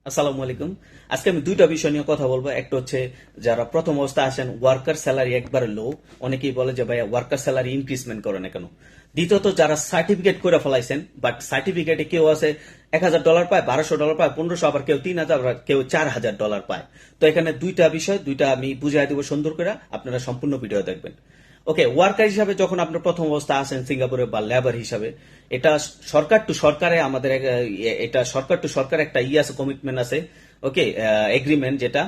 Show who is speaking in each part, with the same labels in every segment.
Speaker 1: আসসালামু আলাইকুম। আজকে আমি দুইটা বিষয় নিয়ে কথা বলবো। একটা হচ্ছে যারা প্রথম অবস্থায় আসেন, ওয়ার্কার স্যালারি একবারে লো, অনেকেই বলে যে ভাইয়া ওয়ার্কার স্যালারি ইনক্রিজমেন্ট করে না কেন। দ্বিতীয়ত যারা সার্টিফিকেট করে ফেলাইছেন, বাট সার্টিফিকেটে কেউ আছে $1000 পায়, $1200 পায়, 1500, আবার কেউ 3000, আবার কেউ $4000 পায়। তো এখানে দুইটা বিষয়, দুইটা আমি বুঝাই দেবো সুন্দর করে, আপনারা সম্পূর্ণ ভিডিও দেখবেন। ওকে, ওয়ার্কার হিসাবে যখন আপনার প্রথম অবস্থা আসেন সিঙ্গাপুরে, বা লেবার হিসাবে, এটা সরকার টু সরকারে আমাদের এটা সরকার টু সরকার একটা আছে, কমিটমেন্ট আছে। ওকে, এগ্রিমেন্ট, যেটা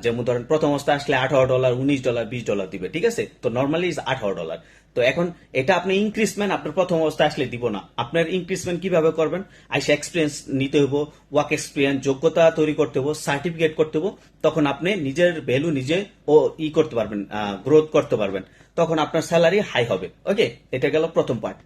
Speaker 1: যেমন ধরেন প্রথম অবস্থা আসলে $18, $19, $20 দিবে, ঠিক আছে। তো নর্মালি $18। তো এখন এটা আপনি ইনক্রিজমেন্ট আপনার প্রথম অবস্থা আসলে দিব না। আপনার ইনক্রিজমেন্ট কিভাবে করবেন? আইসা এক্সপিরিয়েন্স নিতে হবো, ওয়ার্ক এক্সপিরিয়েন্স, যোগ্যতা তৈরি করতে হবো, সার্টিফিকেট করতে হবো। তখন আপনি নিজের ভ্যালু নিজে করতে পারবেন, গ্রোথ করতে পারবেন। তখন আপনার স্যালারি হাই হবে। ওকে, এটা গেল প্রথম পার্ট।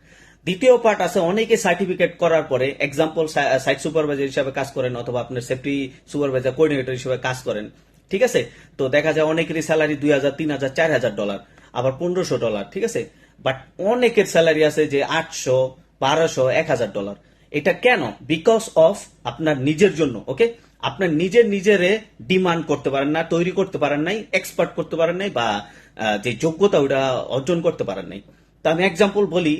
Speaker 1: দ্বিতীয় পার্ট আছে, অনেকে সার্টিফিকেট করার পরে, এক্সাম্পল সাইট সুপারভাইজার হিসাবে কাজ করেন, অথবা আপনার সেফটি সুপারভাইজার কোঅর্ডিনেটর হিসেবে কাজ করেন, ঠিক আছে। তো দেখা যায় অনেকেরই স্যালারি $2000, $3000, $4000, আবার $1500, ঠিক আছে। বাট অনেকের স্যালারি আছে যে 800, 1200, $1000। এটা কেন? বিকজ অফ আপনার নিজের জন্য। ওকে, আপনার নিজেরে ডিমান্ড করতে পারেন না, তৈরি করতে পারেন নাই, এক্সপার্ট করতে পারেন নাই, বা যে যোগ্যতা ওটা অর্জন করতে পারেন নাই। তা আমি এক্সাম্পল বলি,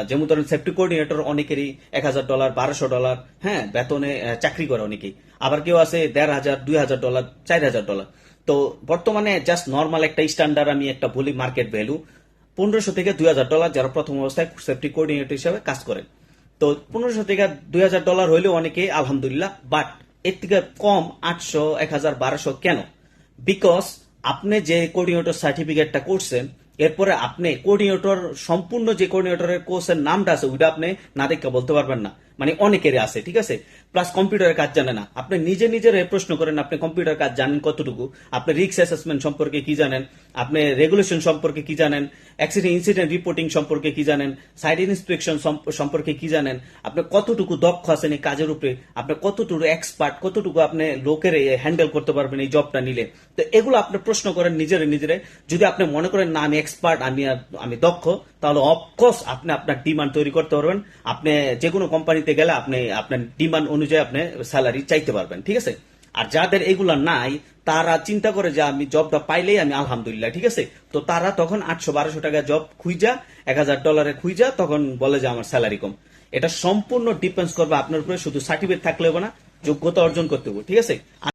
Speaker 1: যেমন ধরেন সেফটি কোঅর্ডিনেটর অনেকেরই $1000, $1200, হ্যাঁ, বেতনে চাকরি করে অনেকেই। আবার কেউ আছে $1500, $2000, $4000। তো বর্তমানে জাস্ট নর্মাল একটা স্ট্যান্ডার্ড আমি একটা বলি, মার্কেট ভ্যালু $1500 থেকে $2000 যারা প্রথম অবস্থায় সেফটি কোঅর্ডিনেটর হিসেবে কাজ করেন। তো $1500 থেকে $2000 হইলেও অনেকে আলহামদুলিল্লাহ, বাট এর থেকে কম 800, 1000, 1200 কেন? বিকজ আপনি যে কোঅর্ডিনেটর সার্টিফিকেটটা করছেন, এরপরে আপনি কোঅর্ডিনেটর সম্পূর্ণ যে কোঅর্ডিনেটরের কোর্সের নামটা আছে ওইটা আপনি না দেখে বলতে পারবেন না। মানে অনেকেরই আছে, ঠিক আছে। প্লাস কম্পিউটারের কাজ জানে না। আপনি নিজের প্রশ্ন করেন, আপনি কম্পিউটার কাজ জানেন কতটুকু, আপনি রিস্ক অ্যাসেসমেন্ট সম্পর্কে কি জানেন, আপনি রেগুলেশন সম্পর্কে কি জানেন, অ্যাক্সিডেন্ট ইনসিডেন্ট রিপোর্টিং সম্পর্কে কি জানেন, সাইট ইন্সপেকশন সম্পর্কে কি জানেন, আপনি কতটুকু দক্ষ আছেন এই কাজের উপরে, আপনি কতটুকু এক্সপার্ট, কতটুকু আপনি লোকের হ্যান্ডেল করতে পারবেন এই জবটা নিলে। তো এগুলো আপনি প্রশ্ন করেন নিজেরে। যদি আপনি মনে করেন না আমি এক্সপার্ট, আমি দক্ষ, তাহলে অফকোর্স আপনি আপনার ডিমান্ড তৈরি করতে পারবেন। আপনি যে কোনো কোম্পানিতে গেলে আপনি আপনার ডিমান্ড অনুযায়ী আপনি স্যালারি চাইতে পারবেন, ঠিক আছে। আর যাদের এগুলা নাই, তারা চিন্তা করে যে আমি জবটা পাইলেই আমি আলহামদুলিল্লাহ, ঠিক আছে। তো তারা তখন 800-1200 টাকা জব খুঁজা, $1000 খুঁজা, তখন বলে যে আমার স্যালারি কম। এটা সম্পূর্ণ ডিপেন্ডস করবে আপনার উপরে। শুধু সার্টিফিকেট থাকলে হবে না, যোগ্যতা অর্জন করতে হবে, ঠিক আছে।